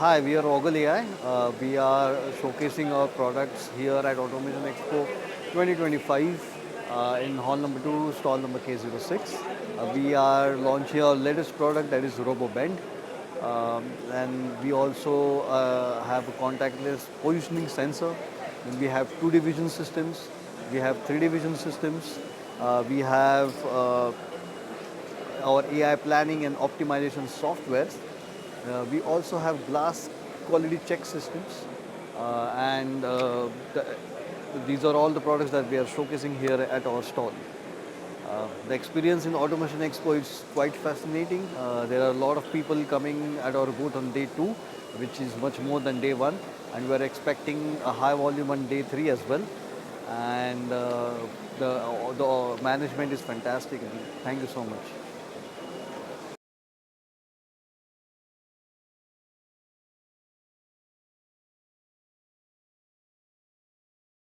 Hi, we are Augle AI. We are showcasing our products here at Automation Expo 2025 in hall number 2, stall number K06. We are launching our latest product, that is RoboBend. And we also have a contactless positioning sensor. Then we have two division systems. We have three division systems. We have our AI planning and optimization softwares. We also have glass quality check systems, and these are all the products that we are showcasing here at our stall. The experience in Automation Expo is quite fascinating. There are a lot of people coming at our booth on day 2, which is much more than day 1, and we are expecting a high volume on day 3 as well. And the management is fantastic. And thank you so much.